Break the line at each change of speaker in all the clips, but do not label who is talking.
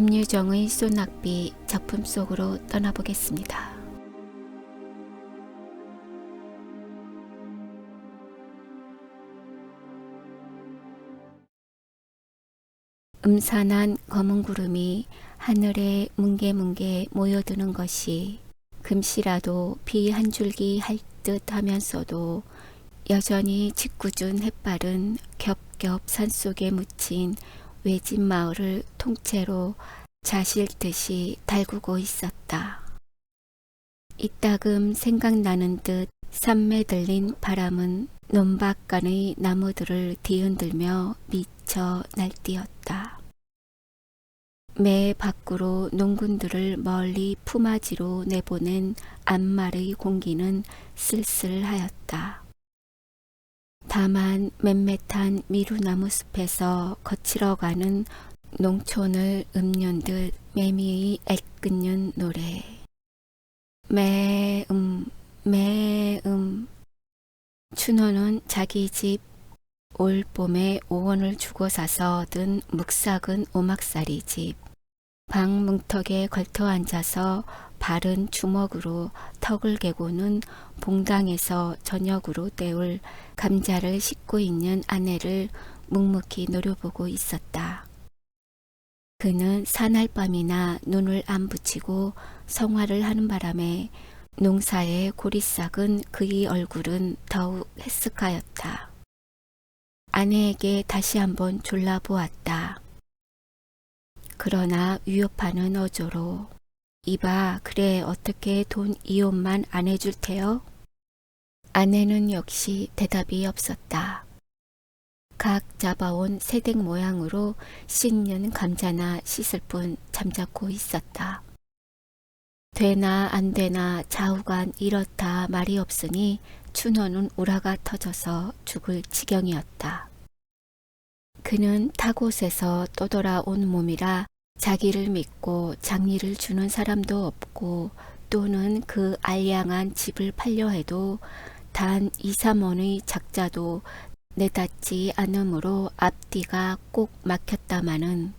김유정의 소낙비 작품 속으로 떠나보겠습니다. 음산한 검은 구름이 하늘에 뭉게뭉게 모여드는 것이 금시라도 비 한 줄기 할 듯 하면서도 여전히 짓궂은 햇발은 겹겹 산속에 묻힌 외진 마을을 통째로 자실듯이 달구고 있었다. 이따금 생각나는 듯 산매 들린 바람은 논밭간의 나무들을 뒤흔들며 미쳐 날뛰었다. 매 밖으로 농군들을 멀리 품앗이로 내보낸 앞말의 공기는 쓸쓸하였다. 다만 맴매탄 미루나무 숲에서 거칠어가는 농촌을 읊는 듯 매미의 애끓는 노래. 매음 매음. 춘호는 자기 집 올 봄에 5원을 주고 사서 얻은 묵삭은 오막살이 집. 방 문턱에 걸터 앉아서 바른 주먹으로 턱을 개고는 봉당에서 저녁으로 때울 감자를 씻고 있는 아내를 묵묵히 노려보고 있었다. 그는 사날밤이나 눈을 안 붙이고 성화를 하는 바람에 농사의 고리싹은 그의 얼굴은 더욱 해쓱하였다. 아내에게 다시 한번 졸라보았다. 그러나 위협하는 어조로 이봐 그래 어떻게 돈 2원만 안 해줄 테요? 아내는 역시 대답이 없었다. 각 잡아온 새댁 모양으로 씻는 감자나 씻을 뿐 잠자코 있었다. 되나 안 되나 좌우간 이렇다 말이 없으니 춘호는 우라가 터져서 죽을 지경이었다. 그는 타곳에서 떠돌아온 몸이라 자기를 믿고 장리를 주는 사람도 없고 또는 그 알량한 집을 팔려 해도 단 2, 3원의 작자도 내닫지 않으므로 앞뒤가 꼭 막혔다마는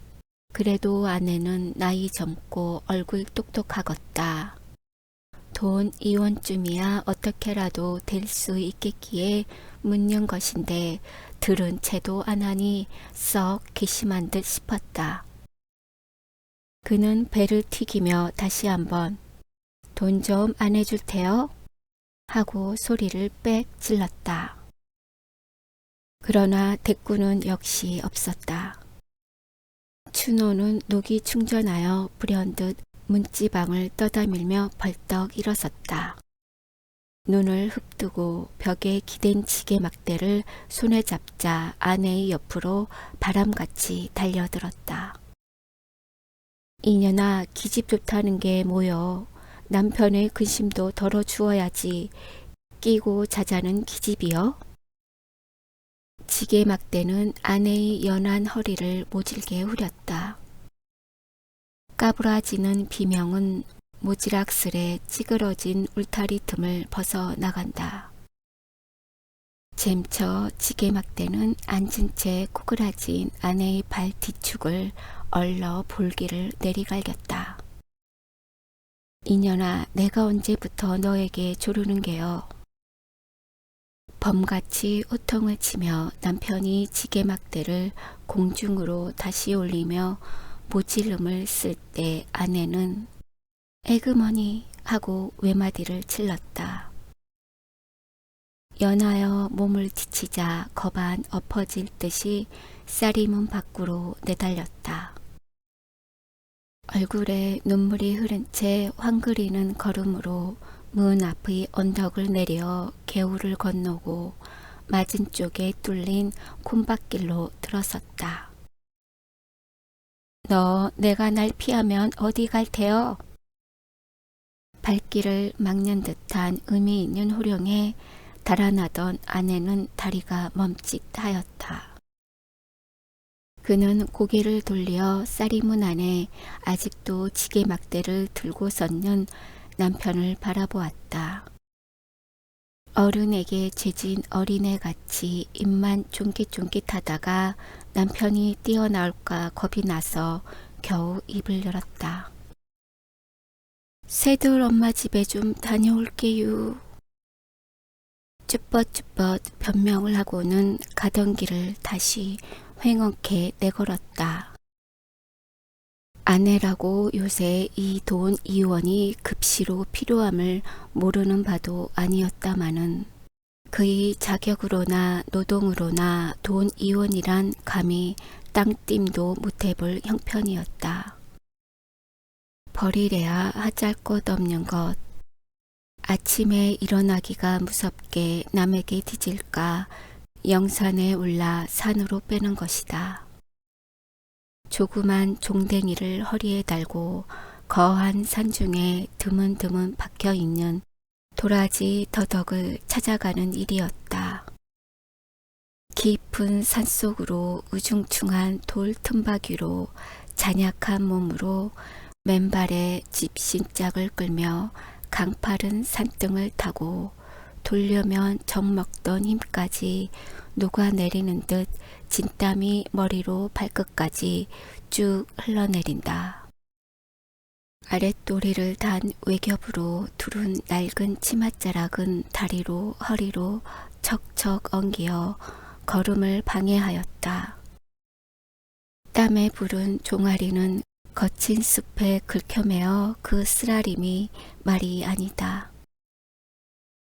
그래도 아내는 나이 젊고 얼굴 똑똑하겄다. 돈 2원쯤이야 어떻게라도 될 수 있겠기에 묻는 것인데 들은 채도 안 하니 썩 괘씸한 듯 싶었다. 그는 배를 튀기며 다시 한번 돈 좀 안 해줄 테요? 하고 소리를 빽 질렀다. 그러나 대꾸는 역시 없었다. 춘호는 녹이 충전하여 불현듯 문지방을 떠다밀며 벌떡 일어섰다. 눈을 흡뜨고 벽에 기댄 지게 막대를 손에 잡자 아내의 옆으로 바람같이 달려들었다. 이년아 기집 좋다는 게 뭐여. 남편의 근심도 덜어주어야지. 끼고 자자는 기집이여. 지게 막대는 아내의 연한 허리를 모질게 후렸다. 까부라지는 비명은 모지락스레 찌그러진 울타리 틈을 벗어나간다. 잼쳐 지게 막대는 앉은 채 코그라진 아내의 발 뒤축을 얼러 볼기를 내리갈겼다. 이년아 내가 언제부터 너에게 조르는 게요. 범같이 호통을 치며 남편이 지게 막대를 공중으로 다시 올리며 모질름을 쓸 때 아내는 에그머니 하고 외마디를 질렀다. 연하여 몸을 지치자 거반 엎어질 듯이 쌀이 문 밖으로 내달렸다. 얼굴에 눈물이 흐른 채 황그리는 걸음으로 문 앞의 언덕을 내려 개울을 건너고 맞은 쪽에 뚫린 콩밭길로 들어섰다. 너 내가 날 피하면 어디 갈 테요? 발길을 막는 듯한 의미 있는 호령에 달아나던 아내는 다리가 멈칫하였다. 그는 고개를 돌려 쌀이문 안에 아직도 지게 막대를 들고 섰는 남편을 바라보았다. 어른에게 죄진 어린애같이 입만 쫑깃쫑깃하다가 남편이 뛰어나올까 겁이 나서 겨우 입을 열었다. 새들 엄마 집에 좀 다녀올게요. 쭈뼛쭈뼛 변명을 하고는 가던 길을 다시 횡하게 내걸었다. 아내라고 요새 이 돈 2원이 급시로 필요함을 모르는 바도 아니었다마는 그의 자격으로나 노동으로나 돈 2원이란 감히 땅띵도 못해볼 형편이었다. 버리래야 하잘 것 없는 것. 아침에 일어나기가 무섭게 남에게 뒤질까 영산에 올라 산으로 빼는 것이다. 조그만 종댕이를 허리에 달고 거한 산중에 드문드문 박혀있는 도라지 더덕을 찾아가는 일이었다. 깊은 산속으로 우중충한 돌 틈바귀로 잔약한 몸으로 맨발에 집신짝을 끌며 강파른 산등을 타고 돌려면 젖먹던 힘까지 녹아내리는 듯 진땀이 머리로 발끝까지 쭉 흘러내린다. 아랫도리를 단 외겹으로 두른 낡은 치맛자락은 다리로 허리로 척척 엉기어 걸음을 방해하였다. 땀에 부른 종아리는 거친 숲에 긁혀매어 그 쓰라림이 말이 아니다.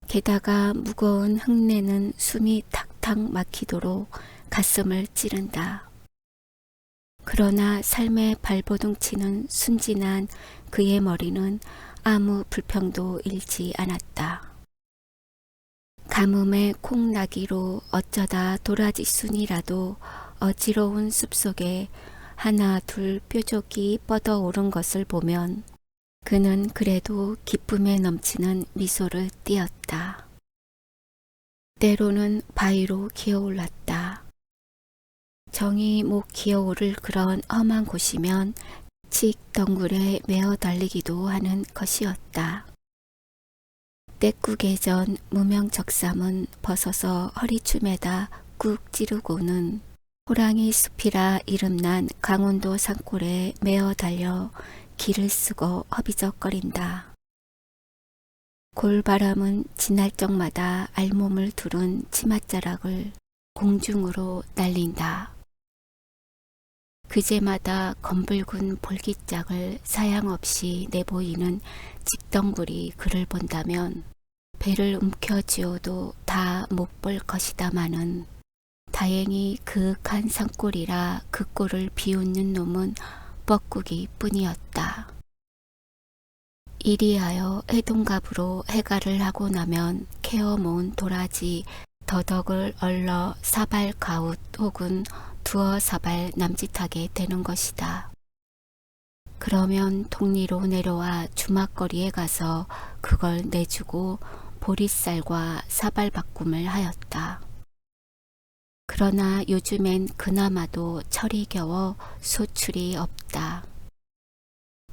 게다가 무거운 흙내는 숨이 탁탁 막히도록 가슴을 찌른다. 그러나 삶의 발버둥치는 순진한 그의 머리는 아무 불평도 일지 않았다. 가뭄에 콩나기로 어쩌다 도라지순이라도 어지러운 숲속에 하나 둘 뾰족이 뻗어오른 것을 보면 그는 그래도 기쁨에 넘치는 미소를 띄었다. 때로는 바위로 기어올랐다. 정이 목 기어오를 그런 험한 곳이면 칡 덩굴에 메어 달리기도 하는 것이었다. 때꾸게 전 무명적삼은 벗어서 허리춤에다 꾹 찌르고는 호랑이 숲이라 이름난 강원도 산골에 메어 달려 길을 쓰고 허비적거린다. 골바람은 지날 적마다 알몸을 두른 치맛자락을 공중으로 날린다. 그제마다 검붉은 볼기짝을 사양없이 내보이는 집덩굴이 그를 본다면 배를 움켜쥐어도 다 못 볼 것이다마는 다행히 그윽한 산골이라 그 꼴을 비웃는 놈은 뻐꾸기 뿐이었다. 이리하여 해동갑으로 해가를 하고 나면 캐어 모은 도라지 더덕을 얼러 사발 가웃 혹은 두어 사발 남짓하게 되는 것이다. 그러면 동리로 내려와 주막거리에 가서 그걸 내주고 보리쌀과 사발 바꿈을 하였다. 그러나 요즘엔 그나마도 철이 겨워 소출이 없다.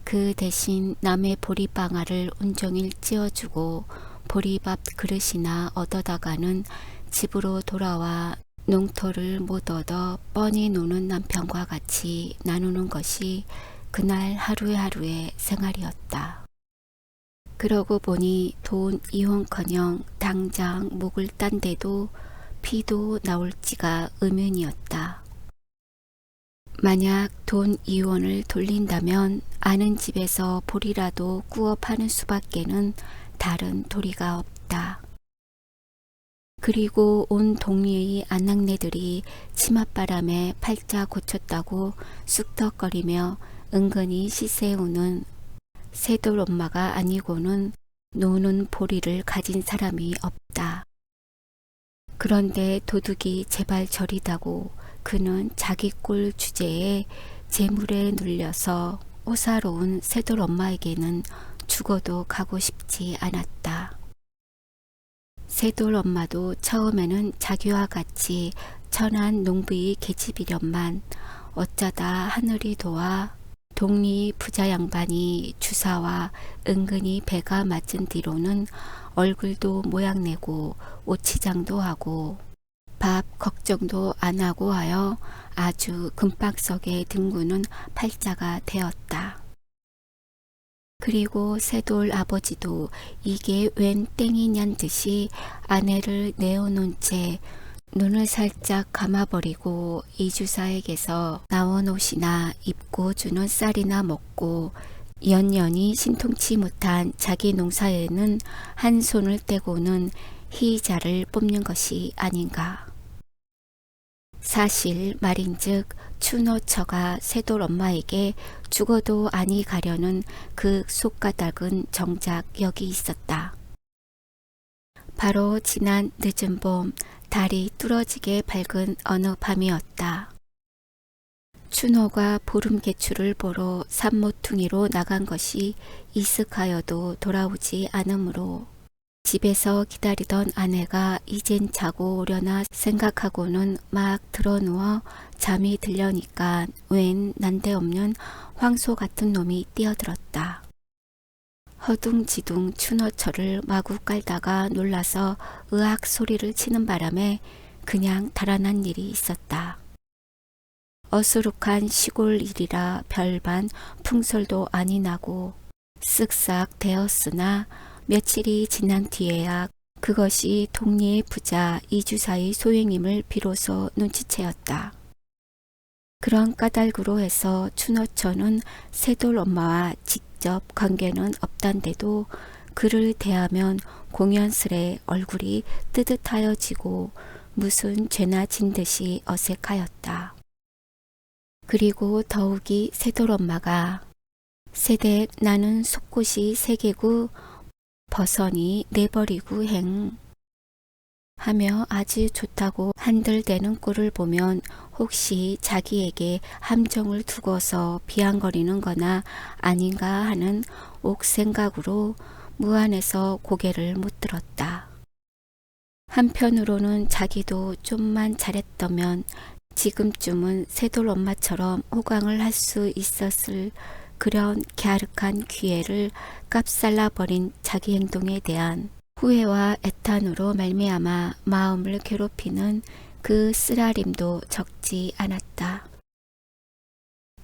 그 대신 남의 보리방아를 온종일 찧어주고 보리밥 그릇이나 얻어다가는 집으로 돌아와 농토를 못 얻어 뻔히 노는 남편과 같이 나누는 것이 그날 하루하루의 생활이었다. 그러고 보니 돈 2원커녕 당장 목을 딴 데도 피도 나올지가 의문이었다. 만약 돈 2원을 돌린다면 아는 집에서 보리라도 구워 파는 수밖에는 다른 도리가 없다. 그리고 온 동리의 아낙네들이 치맛바람에 팔자 고쳤다고 쑥덕거리며 은근히 시세우는 새돌 엄마가 아니고는 노는 보리를 가진 사람이 없다. 그런데 도둑이 제발 저리다고 그는 자기 꼴 주제에 재물에 눌려서 호사로운 새돌 엄마에게는 죽어도 가고 싶지 않았다. 새돌 엄마도 처음에는 자기와 같이 천한 농부의 계집이련만 어쩌다 하늘이 도와 동리 부자 양반이 주사와 은근히 배가 맞은 뒤로는 얼굴도 모양내고 옷치장도 하고 밥 걱정도 안 하고 하여 아주 금방석에 뒹구는 팔자가 되었다. 그리고 새돌 아버지도 이게 웬 땡이냔 듯이 아내를 내어놓은 채 눈을 살짝 감아버리고 이주사에게서 나온 옷이나 입고 주는 쌀이나 먹고 연연히 신통치 못한 자기 농사에는 한 손을 떼고는 희자를 뽑는 것이 아닌가. 사실 말인즉 추노처가 새돌 엄마에게 죽어도 아니 가려는 그 속가닥은 정작 여기 있었다. 바로 지난 늦은 봄 달이 뚫어지게 밝은 어느 밤이었다. 추노가 보름개추를 보러 산모퉁이로 나간 것이 이슥하여도 돌아오지 않으므로 집에서 기다리던 아내가 이젠 자고 오려나 생각하고는 막 드러누워 잠이 들려니까 웬 난데없는 황소 같은 놈이 뛰어들었다. 허둥지둥 추노처를 마구 깔다가 놀라서 으악 소리를 치는 바람에 그냥 달아난 일이 있었다. 어수룩한 시골 일이라 별반 풍설도 아니 나고 쓱싹 되었으나 며칠이 지난 뒤에야 그것이 동리의 부자 이주사의 소행임을 비로소 눈치채었다. 그런 까닭으로 해서 추노처는 새돌 엄마와 직접 관계는 없단데도 그를 대하면 공연스레 얼굴이 뜨뜻하여지고 무슨 죄나 진 듯이 어색하였다. 그리고 더욱이 새돌 엄마가 새댁 나는 속곳이 세개구 버선이 내버리고 행 하며 아주 좋다고 한들대는 꼴을 보면 혹시 자기에게 함정을 두고서 비앙거리는 거나 아닌가 하는 옥생각으로 무안해서 고개를 못 들었다. 한편으로는 자기도 좀만 잘했다면 지금쯤은 새돌 엄마처럼 호강을 할 수 있었을 그런 갸륵한 기회를 깝살라버린 자기 행동에 대한 후회와 애탄으로 말미암아 마음을 괴롭히는 그 쓰라림도 적지 않았다.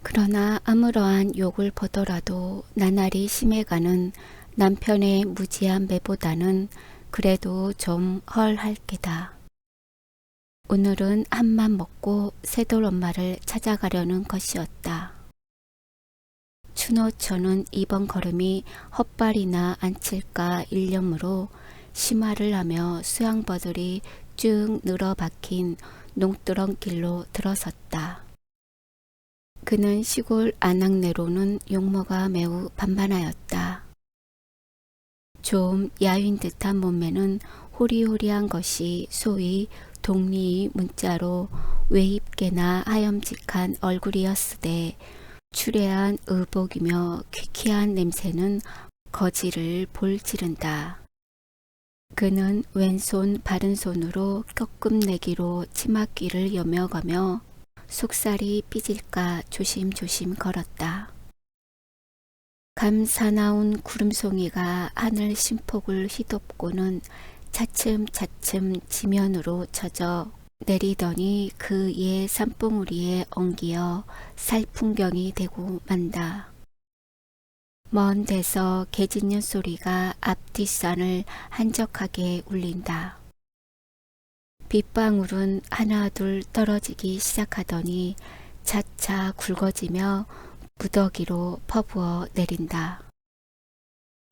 그러나 아무러한 욕을 보더라도 나날이 심해가는 남편의 무지한 매보다는 그래도 좀 헐할 게다. 오늘은 한맘 먹고 새돌 엄마를 찾아가려는 것이었다. 추노처는 이번 걸음이 헛발이나 안 칠까 일념으로 심화를 하며 수양버들이 쭉 늘어박힌 농두렁길로 들어섰다. 그는 시골 안악내로는 용모가 매우 반반하였다. 좀 야윈 듯한 몸매는 호리호리한 것이 소위 동리 문자로 외입게나 하염직한 얼굴이었으되 추레한 의복이며 퀴퀴한 냄새는 거지를 볼지른다. 그는 왼손 바른손으로 꺾음내기로 치맛귀를 여며가며 속살이 삐질까 조심조심 걸었다. 감사나온 구름송이가 하늘 신폭을 휘덮고는 차츰차츰 지면으로 젖어 내리더니 그 예 산봉우리에 엉기어 살풍경이 되고 만다. 먼 데서 개 짖는 소리가 앞뒷산을 한적하게 울린다. 빗방울은 하나 둘 떨어지기 시작하더니 차차 굵어지며 무더기로 퍼부어 내린다.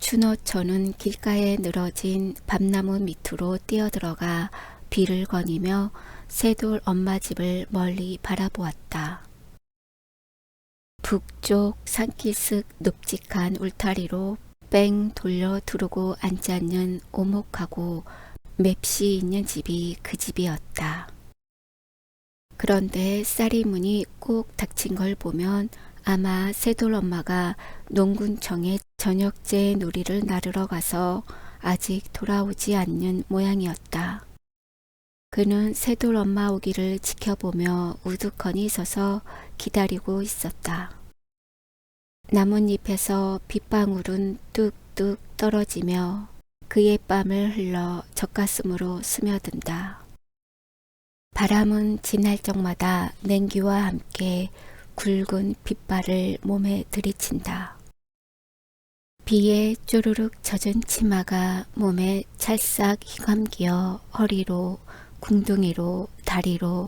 추노처는 길가에 늘어진 밤나무 밑으로 뛰어들어가 비를 거니며 새돌 엄마 집을 멀리 바라보았다. 북쪽 산기슭 눕직한 울타리로 뺑 돌려 두르고 앉아있는 오목하고 맵시 있는 집이 그 집이었다. 그런데 쌀이 문이 꼭 닫힌 걸 보면 아마 새돌 엄마가 농군청에 저녁제 누리를 나르러 가서 아직 돌아오지 않는 모양이었다. 그는 새돌 엄마 오기를 지켜보며 우두커니 서서 기다리고 있었다. 나뭇잎에서 빗방울은 뚝뚝 떨어지며 그의 뺨을 흘러 젖가슴으로 스며든다. 바람은 지날 적마다 냉기와 함께 굵은 빗발을 몸에 들이친다. 비에 쪼르륵 젖은 치마가 몸에 찰싹 휘감기어 허리로, 궁둥이로, 다리로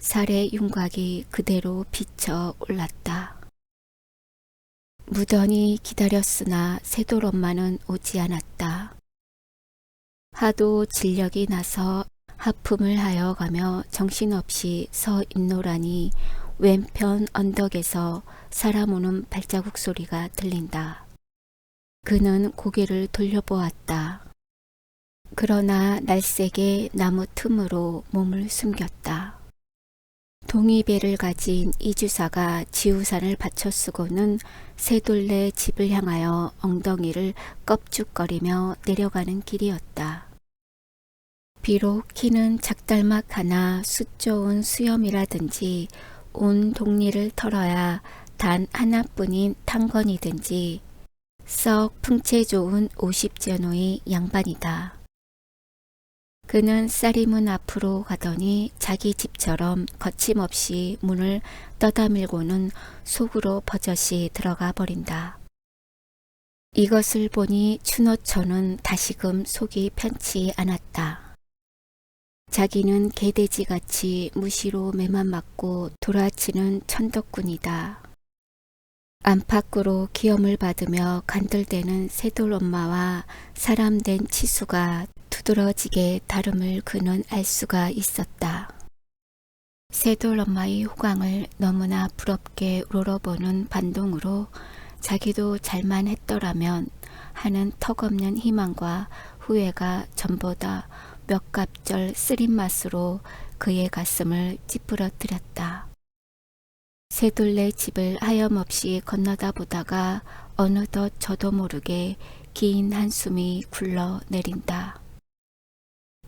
살의 윤곽이 그대로 비쳐 올랐다. 무던히 기다렸으나 새돌엄마는 오지 않았다. 하도 진력이 나서 하품을 하여 가며 정신없이 서 있노라니 왼편 언덕에서 사람 오는 발자국 소리가 들린다. 그는 고개를 돌려보았다. 그러나 날쌔게 나무 틈으로 몸을 숨겼다. 동이배를 가진 이주사가 지우산을 받쳐 쓰고는 새돌레 집을 향하여 엉덩이를 껍죽거리며 내려가는 길이었다. 비록 키는 작달막 하나 숫 좋은 수염이라든지 온 동리를 털어야 단 하나뿐인 탕건이든지 썩 풍채 좋은 50전후의 양반이다. 그는 쌀이문 앞으로 가더니 자기 집처럼 거침없이 문을 떠다밀고는 속으로 버젓이 들어가 버린다. 이것을 보니 춘호처는 다시금 속이 편치 않았다. 자기는 개돼지같이 무시로 매만 맞고 돌아치는 천덕꾼이다. 안팎으로 기염을 받으며 간들대는 새돌엄마와 사람된 치수가 두드러지게 다름을 그는 알 수가 있었다. 새돌엄마의 호강을 너무나 부럽게 우러러보는 반동으로 자기도 잘만 했더라면 하는 턱없는 희망과 후회가 전보다 몇 갑절 쓰린 맛으로 그의 가슴을 찌푸러뜨렸다. 새돌레 집을 하염없이 건너다 보다가 어느덧 저도 모르게 긴 한숨이 굴러 내린다.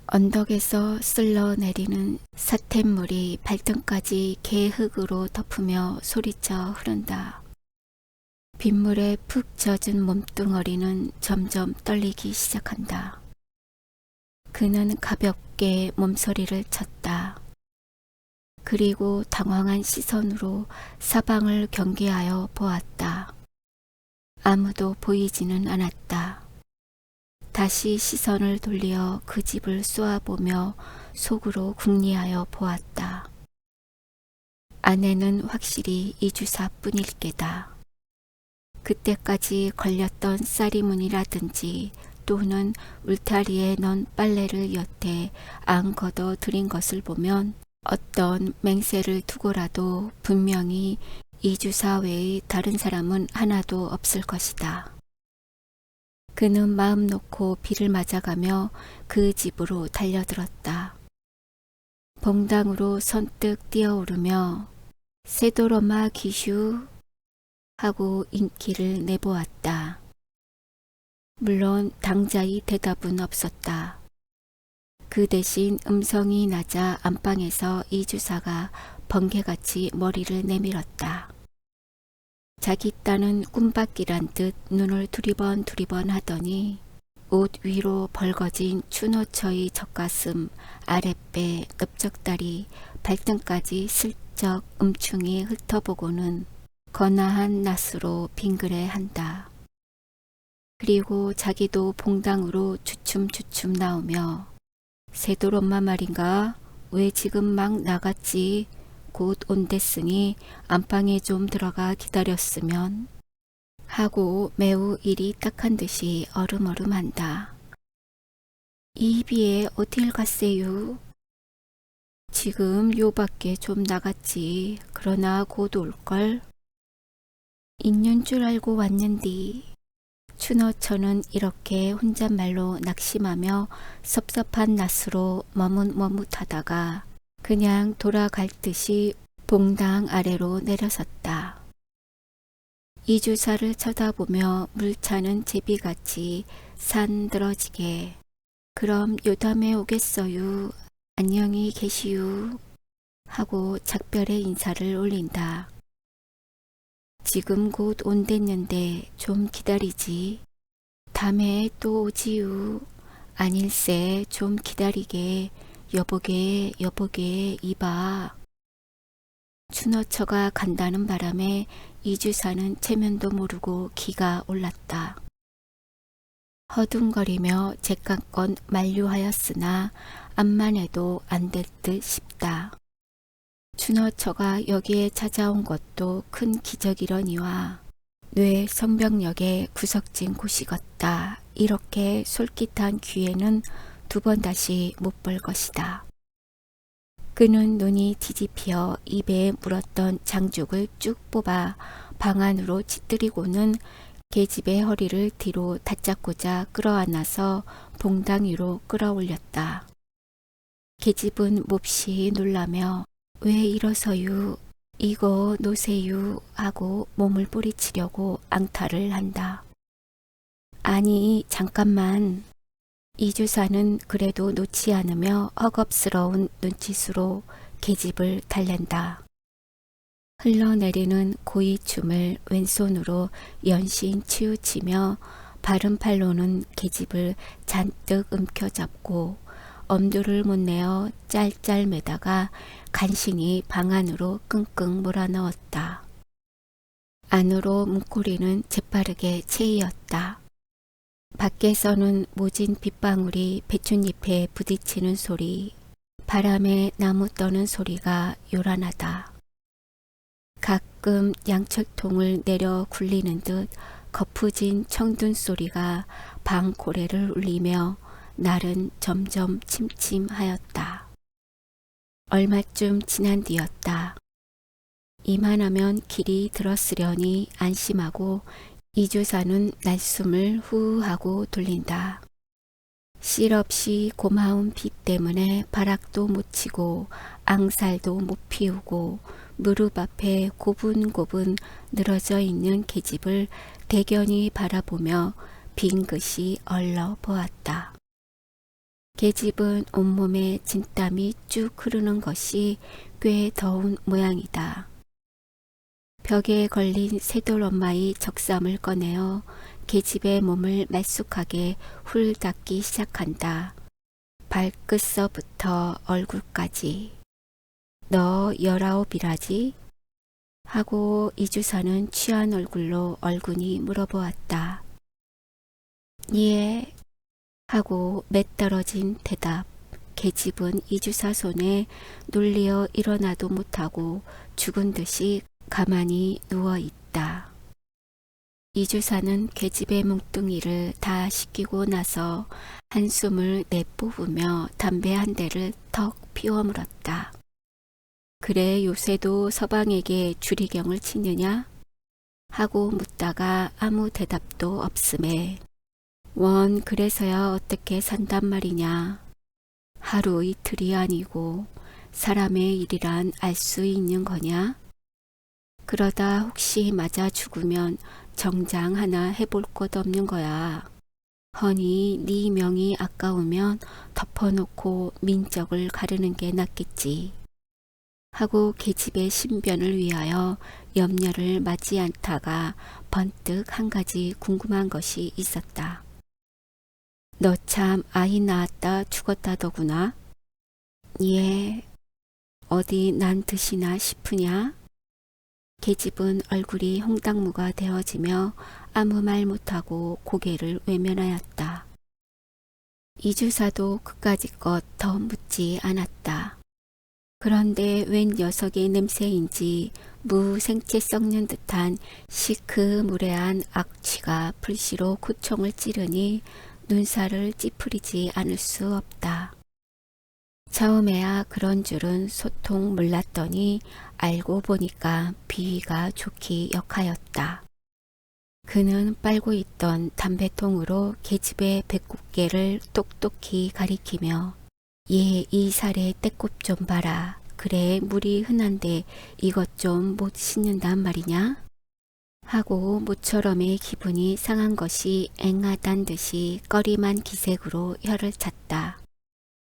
언덕에서 쓸러 내리는 사태물이 발등까지 개흙으로 덮으며 소리쳐 흐른다. 빗물에 푹 젖은 몸뚱어리는 점점 떨리기 시작한다. 그는 가볍게 몸서리를 쳤다. 그리고 당황한 시선으로 사방을 경계하여 보았다. 아무도 보이지는 않았다. 다시 시선을 돌려 그 집을 쏘아보며 속으로 궁리하여 보았다. 아내는 확실히 이주사뿐일 게다. 그때까지 걸렸던 쌀이문이라든지 또는 울타리에 넣은 빨래를 여태 안 걷어 들인 것을 보면 어떤 맹세를 두고라도 분명히 이주사 외의 다른 사람은 하나도 없을 것이다. 그는 마음 놓고 비를 맞아가며 그 집으로 달려들었다. 봉당으로 선뜻 뛰어오르며 새돌엄마 기슈 하고 인기를 내보았다. 물론 당자의 대답은 없었다. 그 대신 음성이 낮아 안방에서 이주사가 번개같이 머리를 내밀었다. 자기 딴은 꿈밖이란 듯 눈을 두리번 하더니 옷 위로 벌거진 춘호처의 젖가슴, 아랫배, 넓적다리, 발등까지 슬쩍 음충이 훑어보고는 거나한 낯으로 빙그레한다. 그리고 자기도 봉당으로 주춤주춤 나오며 새돌엄마 말인가? 왜 지금 막 나갔지? 곧 온댔으니 안방에 좀 들어가 기다렸으면 하고 매우 일이 딱한 듯이 얼음얼음한다. 이 비에 어딜 갔세요? 지금 요 밖에 좀 나갔지. 그러나 곧 올걸? 있는 줄 알고 왔는디. 춘호처는 이렇게 혼잣말로 낙심하며 섭섭한 낯으로 머뭇머뭇하다가 그냥 돌아갈 듯이 봉당 아래로 내려섰다. 이주사를 쳐다보며 물차는 제비같이 산들어지게 그럼 요담에 오겠어요. 안녕히 계시유 하고 작별의 인사를 올린다. 지금 곧 온댔는데 좀 기다리지. 다음에 또 오지유. 아닐세 좀 기다리게. 여보게 이봐. 추너처가 간다는 바람에 이주사는 체면도 모르고 기가 올랐다. 허둥거리며 객관건 만류하였으나 암만 해도 안 될 듯 싶다. 추너처가 여기에 찾아온 것도 큰 기적이러니와 뇌 성벽력에 구석진 곳이겠다. 이렇게 솔깃한 기회는 두 번 다시 못 볼 것이다. 그는 눈이 뒤집혀 입에 물었던 장죽을 쭉 뽑아 방 안으로 찌뜨리고는 계집의 허리를 뒤로 다잡고자 끌어안아서 봉당 위로 끌어올렸다. 계집은 몹시 놀라며 왜 이러서유, 이거 놓으세유 하고 몸을 뿌리치려고 앙탈을 한다. 아니 잠깐만. 이주사는 그래도 놓지 않으며 허겁스러운 눈짓으로 계집을 달랜다. 흘러내리는 고이춤을 왼손으로 연신 치우치며 바른 팔로는 계집을 잔뜩 움켜잡고 엄두를 못 내어 짤짤매다가 간신히 방 안으로 끙끙 몰아넣었다. 안으로 문고리는 재빠르게 채이었다. 밖에서는 모진 빗방울이 배춧잎에 부딪히는 소리, 바람에 나무 떠는 소리가 요란하다. 가끔 양철통을 내려 굴리는 듯 거푸진 청둔 소리가 방 고래를 울리며 날은 점점 침침하였다. 얼마쯤 지난 뒤였다. 이만하면 길이 들었으려니 안심하고 이주사는 날숨을 후하고 돌린다. 실없이 고마운 비 때문에 바락도 못 치고 앙살도 못 피우고 무릎 앞에 고분고분 늘어져 있는 계집을 대견히 바라보며 빈긋이 얼러 보았다. 계집은 온몸에 진땀이 쭉 흐르는 것이 꽤 더운 모양이다. 벽에 걸린 쇠돌 엄마의 적삼을 꺼내어 계집의 몸을 말쑥하게 훌 닦기 시작한다. 발끝서부터 얼굴까지. 너 19이라지? 하고 이주사는 취한 얼굴로 얼굴이 물어보았다. 예. 하고 맷떨어진 대답. 계집은 이주사 손에 눌리어 일어나도 못하고 죽은 듯이 가만히 누워있다. 이주사는 계집의 뭉뚱이를 다 씻기고 나서 한숨을 내뿜으며 담배 한 대를 턱 피워 물었다. 그래 요새도 서방에게 주리경을 치느냐? 하고 묻다가 아무 대답도 없음에 원 그래서야 어떻게 산단 말이냐. 하루 이틀이 아니고 사람의 일이란 알 수 있는 거냐? 그러다 혹시 맞아 죽으면 정장 하나 해볼 것 없는 거야. 허니 네 명이 아까우면 덮어놓고 민적을 가르는 게 낫겠지. 하고 계집의 신변을 위하여 염려를 마지 않다가 번뜩 한 가지 궁금한 것이 있었다. 너 참 아이 낳았다 죽었다더구나. 예. 어디 난 듯이나 싶으냐? 계집은 얼굴이 홍당무가 되어지며 아무 말 못하고 고개를 외면하였다. 이주사도 그까짓 것 더 묻지 않았다. 그런데 웬 녀석의 냄새인지 무생채 썩는 듯한 시크무레한 악취가 불시로 고총을 찌르니 눈살을 찌푸리지 않을 수 없다. 처음에야 그런 줄은 소통 몰랐더니 알고 보니까 비위가 좋기 역하였다. 그는 빨고 있던 담배통으로 계집의 배꼽깨를 똑똑히 가리키며 얘 이 살에 때꼽 좀 봐라. 그래 물이 흔한데 이것 좀 못 씻는단 말이냐? 하고 모처럼의 기분이 상한 것이 앵하단 듯이 꺼림한 기색으로 혀를 찼다.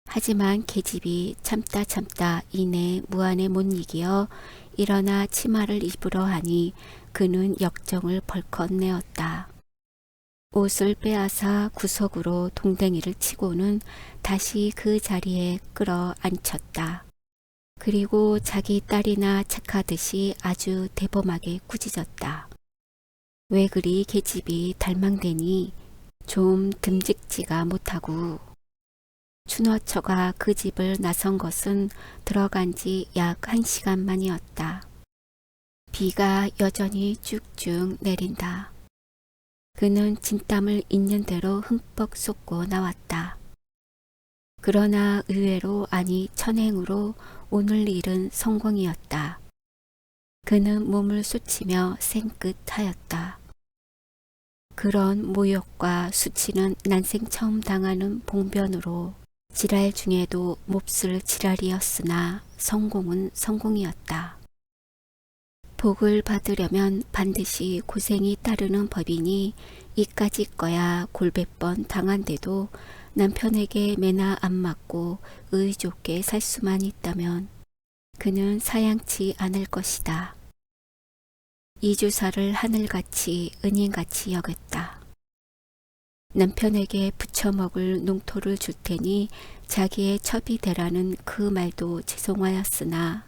하지만 계집이 참다 이내 무안에 못 이기어 일어나 치마를 입으러 하니 그는 역정을 벌컥 내었다. 옷을 빼앗아 구석으로 동댕이를 치고는 다시 그 자리에 끌어 앉혔다. 그리고 자기 딸이나 착하듯이 아주 대범하게 꾸짖었다. 왜 그리 계집이 달망대니 좀 듬직지가 못하고. 춘어처가 그 집을 나선 것은 들어간 지 약 1시간 만이었다. 비가 여전히 쭉쭉 내린다. 그는 진땀을 있는 대로 흠뻑 쏟고 나왔다. 그러나 의외로 아니 천행으로 오늘 일은 성공이었다. 그는 몸을 쑤치며 생긋하였다. 그런 모욕과 수치는 난생 처음 당하는 봉변으로 지랄 중에도 몹쓸 지랄이었으나 성공은 성공이었다. 복을 받으려면 반드시 고생이 따르는 법이니 이까짓 거야 골백 번 당한데도 남편에게 매나 안 맞고 의좋게 살 수만 있다면 그는 사양치 않을 것이다. 이주사를 하늘같이 은인같이 여겼다. 남편에게 부쳐먹을 농토를 줄 테니 자기의 첩이 되라는 그 말도 죄송하였으나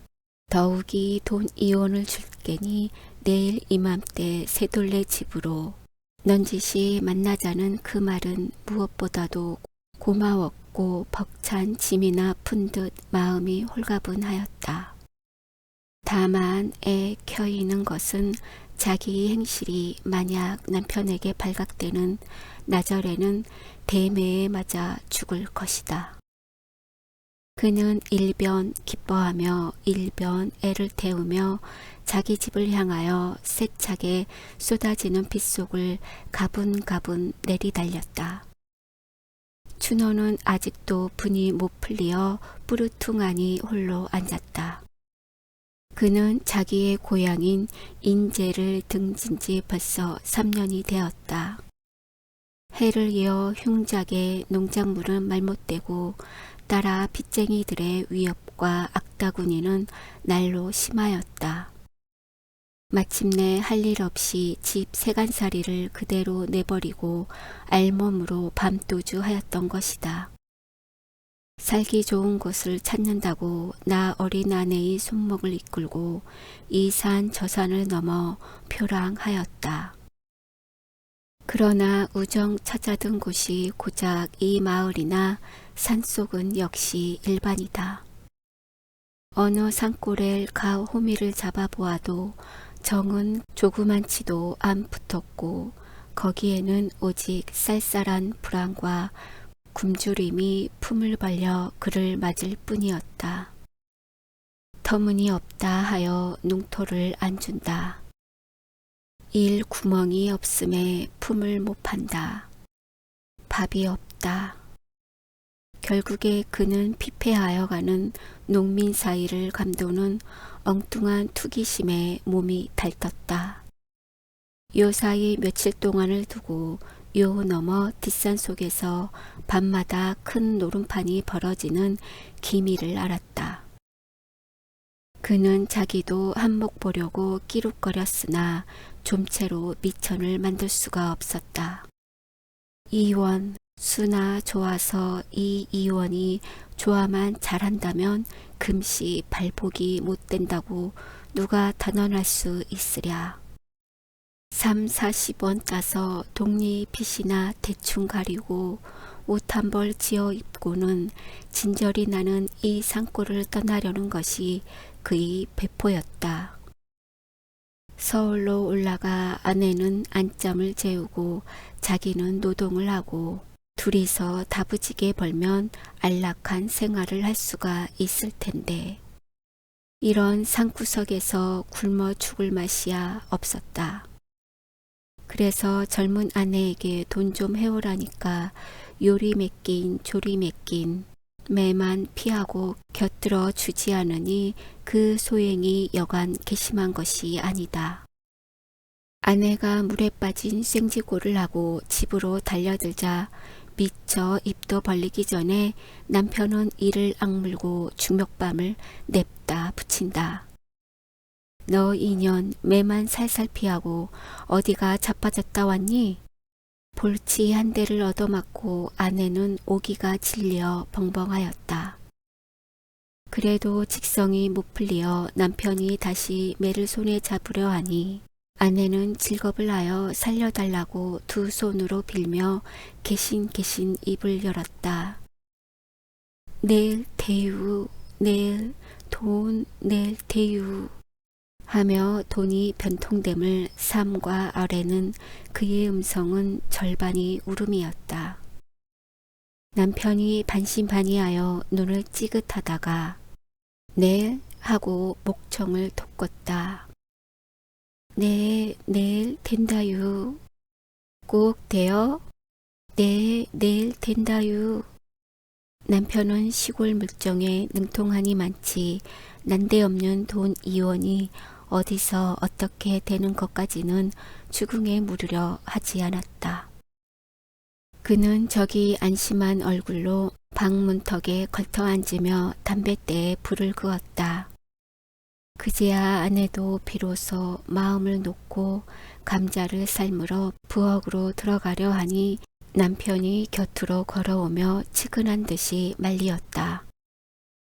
더욱이 돈 이원을 줄 게니 내일 이맘때 새돌레 집으로 넌지시 만나자는 그 말은 무엇보다도 고마웠고 벅찬 짐이나 푼 듯 마음이 홀가분하였다. 다만 애 켜이는 것은 자기 행실이 만약 남편에게 발각되는 나절에는 대매에 맞아 죽을 것이다. 그는 일변 기뻐하며 일변 애를 태우며 자기 집을 향하여 세차게 쏟아지는 빗속을 가분가분 내리달렸다. 춘호는 아직도 분이 못 풀리어 뿌르퉁하니 홀로 앉았다. 그는 자기의 고향인 인제를 등진 지 벌써 3년이 되었다. 해를 이어 흉작의 농작물은 말못되고 따라 빚쟁이들의 위협과 악다구니는 날로 심하였다. 마침내 할 일 없이 집 세간살이를 그대로 내버리고 알몸으로 밤도주하였던 것이다. 살기 좋은 곳을 찾는다고 나 어린 아내의 손목을 이끌고 이 산 저 산을 넘어 표랑하였다. 그러나 우정 찾아든 곳이 고작 이 마을이나 산속은 역시 일반이다. 어느 산골에 가 호미를 잡아보아도 정은 조그만치도 안 붙었고 거기에는 오직 쌀쌀한 불안과 굶주림이 품을 벌려 그를 맞을 뿐이었다. 터무니없다 하여 농토를 안 준다. 일 구멍이 없음에 품을 못 판다. 밥이 없다. 결국에 그는 피폐하여 가는 농민 사이를 감도는 엉뚱한 투기심에 몸이 달떴다. 요사이 며칠 동안을 두고 요 너머 뒷산 속에서 밤마다 큰 노름판이 벌어지는 기미를 알았다. 그는 자기도 한몫 보려고 끼룩거렸으나 좀채로 미천을 만들 수가 없었다. 이원, 수나 좋아서 이 이원이 좋아만 잘한다면 금시 발복이 못 된다고 누가 단언할 수 있으랴. 30-40원 따서 독립빚이나 대충 가리고 옷 한 벌 지어 입고는 진절이 나는 이 산골을 떠나려는 것이 그의 배포였다. 서울로 올라가 아내는 안짬을 재우고 자기는 노동을 하고 둘이서 다부지게 벌면 안락한 생활을 할 수가 있을 텐데 이런 산구석에서 굶어 죽을 맛이야 없었다. 그래서 젊은 아내에게 돈 좀 해오라니까 요리 맡긴 조리 맡긴 매만 피하고 곁들어 주지 않으니 그 소행이 여간 괘씸한 것이 아니다. 아내가 물에 빠진 생지고를 하고 집으로 달려들자 미처 입도 벌리기 전에 남편은 이를 악물고 중멱밤을 냅다 붙인다. 너 인연 매만 살살 피하고 어디가 자빠졌다 왔니? 볼치 한 대를 얻어맞고 아내는 오기가 질려 벙벙하였다. 그래도 직성이 못 풀리어 남편이 다시 매를 손에 잡으려 하니 아내는 질겁을 하여 살려달라고 두 손으로 빌며 개신개신 입을 열었다. 내일 대유, 내일 돈, 내일 대유 하며 돈이 변통됨을 삼과 아래는 그의 음성은 절반이 울음이었다. 남편이 반신반의하여 눈을 찌긋하다가 네 하고 목청을 돋궜다. 네, 내일 된다유. 꼭 돼요? 네, 내일 된다유. 남편은 시골 물정에 능통하니 많지 난데없는 돈 2원이 어디서 어떻게 되는 것까지는 추궁에 물으려 하지 않았다. 그는 저기 안심한 얼굴로 방 문턱에 걸터 앉으며 담뱃대에 불을 그었다. 그제야 아내도 비로소 마음을 놓고 감자를 삶으러 부엌으로 들어가려 하니 남편이 곁으로 걸어오며 치근한 듯이 말리었다.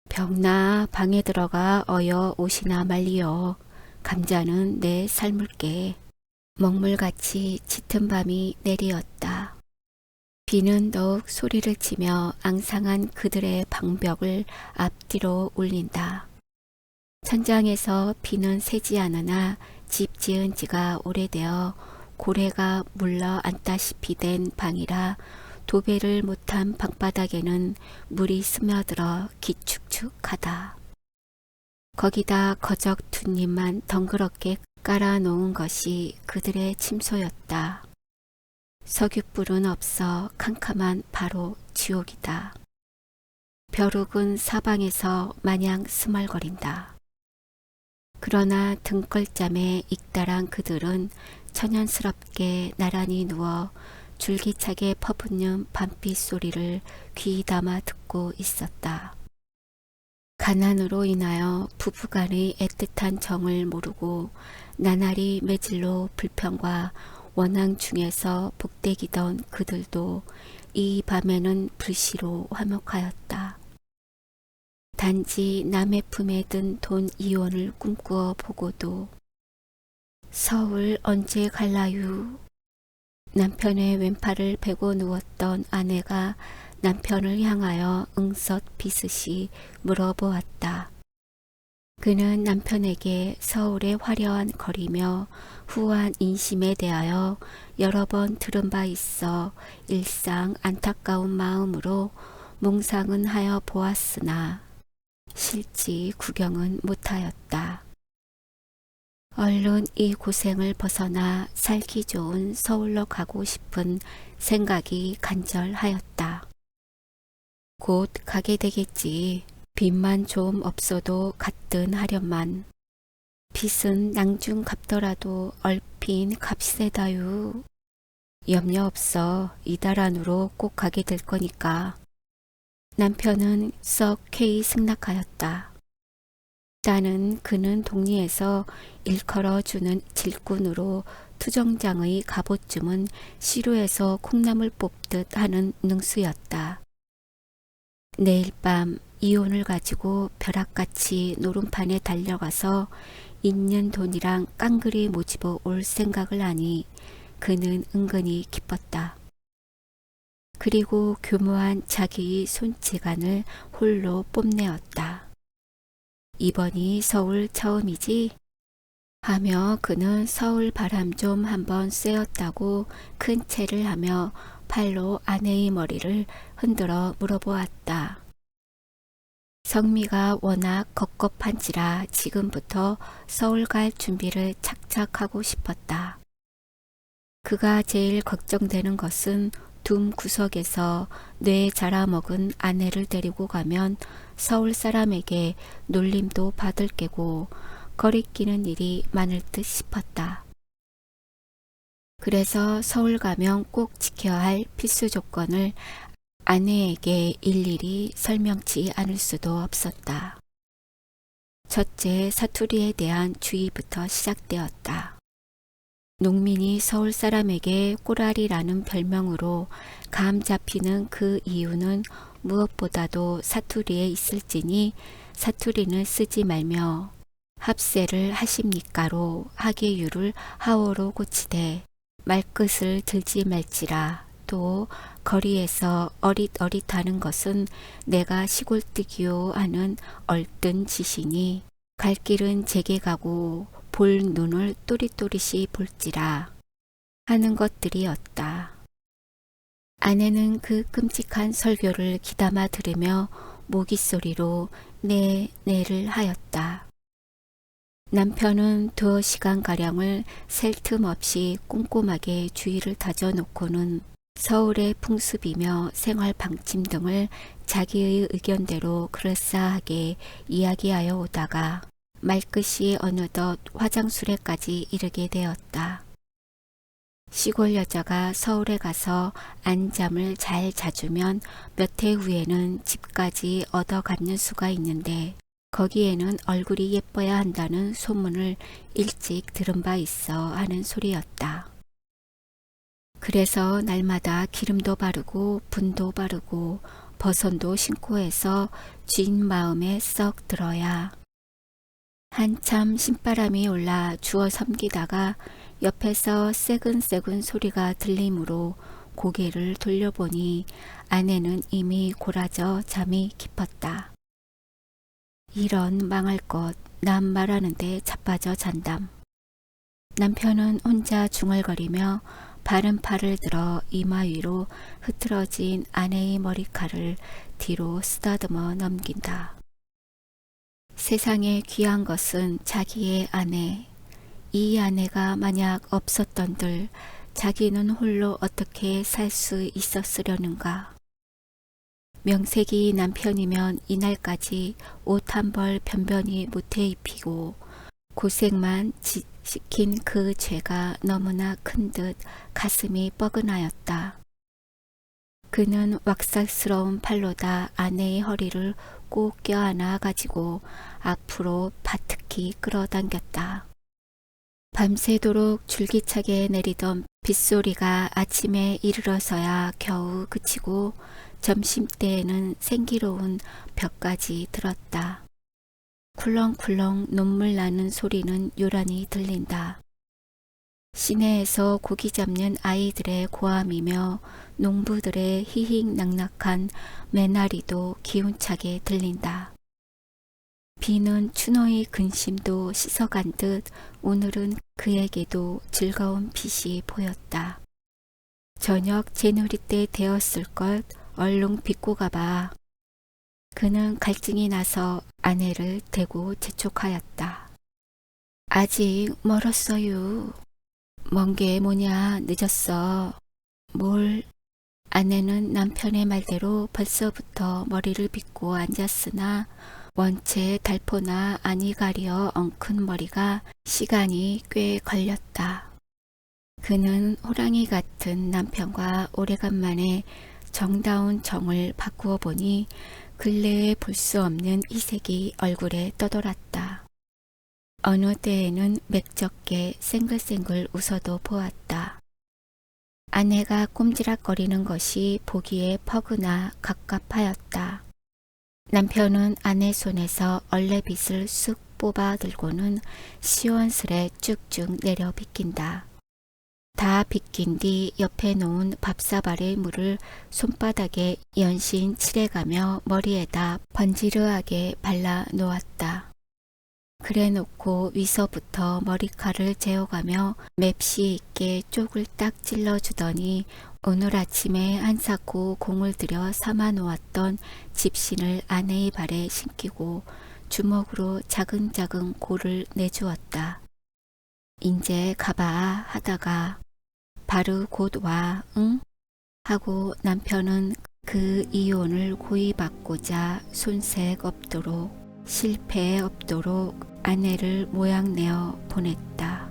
병나 방에 들어가 어여 옷이나 말리어. 감자는 내 삶을게. 먹물같이 짙은 밤이 내리었다. 비는 더욱 소리를 치며 앙상한 그들의 방벽을 앞뒤로 울린다. 천장에서 비는 새지 않으나 집 지은 지가 오래되어 고래가 물러 앉다시피 된 방이라 도배를 못한 방바닥에는 물이 스며들어 기축축하다. 거기다 거적 뭇잎만 덩그렇게 깔아놓은 것이 그들의 침소였다. 석유불은 없어 캄캄한 바로 지옥이다. 벼룩은 사방에서 마냥 스멀거린다. 그러나 등걸잠에 익달한 그들은 천연스럽게 나란히 누워 줄기차게 퍼붓는 밤비 소리를 귀 담아 듣고 있었다. 가난으로 인하여 부부간의 애틋한 정을 모르고 나날이 매질로 불평과 원앙 중에서 복대기던 그들도 이 밤에는 불시로 화목하였다. 단지 남의 품에 든 돈 2원을 꿈꾸어 보고도 서울 언제 갈라유? 남편의 왼팔을 베고 누웠던 아내가 남편을 향하여 응석 비슷이 물어보았다. 그는 남편에게 서울의 화려한 거리며 후한 인심에 대하여 여러 번 들은 바 있어 일상 안타까운 마음으로 몽상은 하여 보았으나 실지 구경은 못하였다. 얼른 이 고생을 벗어나 살기 좋은 서울로 가고 싶은 생각이 간절하였다. 곧 가게 되겠지. 빚만 좀 없어도 갔든 하련만. 빚은 낭중 갚더라도 얼핀 값세다유. 염려 없어. 이달 안으로 꼭 가게 될 거니까. 남편은 썩 쾌히 승낙하였다. 딸은 그는 동리에서 일컬어 주는 질꾼으로 투정장의 갑옷쯤은 시루에서 콩나물 뽑듯 하는 능수였다. 내일 밤 이혼을 가지고 벼락같이 노름판에 달려가서 있는 돈이랑 깡그리 모집어 올 생각을 하니 그는 은근히 기뻤다. 그리고 교묘한 자기의 손찌간을 홀로 뽐내었다. 이번이 서울 처음이지? 하며 그는 서울 바람 좀 한번 쐬었다고 큰 체를 하며 팔로 아내의 머리를 흔들어 물어보았다. 성미가 워낙 겁겁한지라 지금부터 서울 갈 준비를 착착 하고 싶었다. 그가 제일 걱정되는 것은 둠 구석에서 뇌 자라먹은 아내를 데리고 가면 서울 사람에게 놀림도 받을 게고 거리끼는 일이 많을 듯 싶었다. 그래서 서울 가면 꼭 지켜야 할 필수 조건을 아내에게 일일이 설명치 않을 수도 없었다. 첫째, 사투리에 대한 주의부터 시작되었다. 농민이 서울 사람에게 꼬라리라는 별명으로 감 잡히는 그 이유는 무엇보다도 사투리에 있을지니 사투리는 쓰지 말며 합세를 하십니까로 하계유를 하오로 고치되 말끝을 들지 말지라. 또 거리에서 어릿어릿하는 것은 내가 시골뜨기요 하는 얼뜬 짓이니 갈 길은 제게 가고 볼 눈을 또릿또릿이 볼지라 하는 것들이었다. 아내는 그 끔찍한 설교를 귀담아 들으며 모깃소리로 네를 하였다. 남편은 2시간가량을 셀 틈 없이 꼼꼼하게 주의를 다져놓고는 서울의 풍습이며 생활 방침 등을 자기의 의견대로 그럴싸하게 이야기하여 오다가 말끝이 어느덧 화장술에까지 이르게 되었다. 시골 여자가 서울에 가서 안잠을 잘 자주면 몇 해 후에는 집까지 얻어 갖는 수가 있는데 거기에는 얼굴이 예뻐야 한다는 소문을 일찍 들은 바 있어 하는 소리였다. 그래서 날마다 기름도 바르고 분도 바르고 버선도 신고 해서 쥔 마음에 썩 들어야 한참 신바람이 올라 주워 섬기다가 옆에서 새근새근 소리가 들리므로 고개를 돌려보니 아내는 이미 골아져 잠이 깊었다. 이런 망할 것, 남 말하는데 자빠져 잔담. 남편은 혼자 중얼거리며 바른 팔을 들어 이마 위로 흐트러진 아내의 머리칼을 뒤로 쓰다듬어 넘긴다. 세상에 귀한 것은 자기의 아내. 이 아내가 만약 없었던들 자기는 홀로 어떻게 살 수 있었으려는가. 명색이 남편이면 이날까지 옷 한 벌 변변히 못해 입히고 고생만 시킨 그 죄가 너무나 큰 듯 가슴이 뻐근하였다. 그는 왁살스러운 팔로다 아내의 허리를 꼭 껴안아 가지고 앞으로 바트키 끌어당겼다. 밤새도록 줄기차게 내리던 빗소리가 아침에 이르러서야 겨우 그치고 점심때에는 생기로운 벽까지 들었다. 쿨렁쿨렁 눈물 나는 소리는 요란히 들린다. 시내에서 고기 잡는 아이들의 고함이며 농부들의 희희낙낙한 매나리도 기운차게 들린다. 비는 추노의 근심도 씻어간 듯 오늘은 그에게도 즐거운 빛이 보였다. 저녁 제누리 때 되었을 것 얼른 빚고 가봐. 그는 갈증이 나서 아내를 대고 재촉하였다. 아직 멀었어요. 먼 게 뭐냐 늦었어. 뭘? 아내는 남편의 말대로 벌써부터 머리를 빗고 앉았으나 원체 달포나 아니 가려 엉큰 머리가 시간이 꽤 걸렸다. 그는 호랑이 같은 남편과 오래간만에 정다운 정을 바꾸어 보니 근래에 볼 수 없는 이색이 얼굴에 떠돌았다. 어느 때에는 맥적게 생글생글 웃어도 보았다. 아내가 꼼지락거리는 것이 보기에 퍼그나 갑갑하였다. 남편은 아내 손에서 얼레빗을 쑥 뽑아 들고는 시원스레 쭉쭉 내려 빗긴다. 다 빗긴 뒤 옆에 놓은 밥사발의 물을 손바닥에 연신 칠해가며 머리에다 번지르하게 발라 놓았다. 그래 놓고 위서부터 머리칼을 재어가며 맵시 있게 쪽을 딱 찔러주더니 오늘 아침에 한사코 공을 들여 삼아 놓았던 집신을 아내의 발에 신기고 주먹으로 자근자근 골을 내주었다. 인제 가봐 하다가 바로 곧 와, 응? 하고 남편은 그 이혼을 고이 받고자 손색 없도록 실패 없도록 아내를 모양내어 보냈다.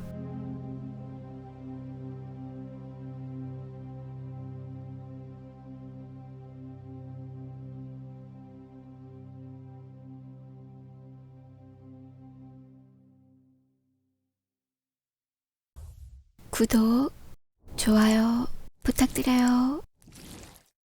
구독, 좋아요 부탁드려요.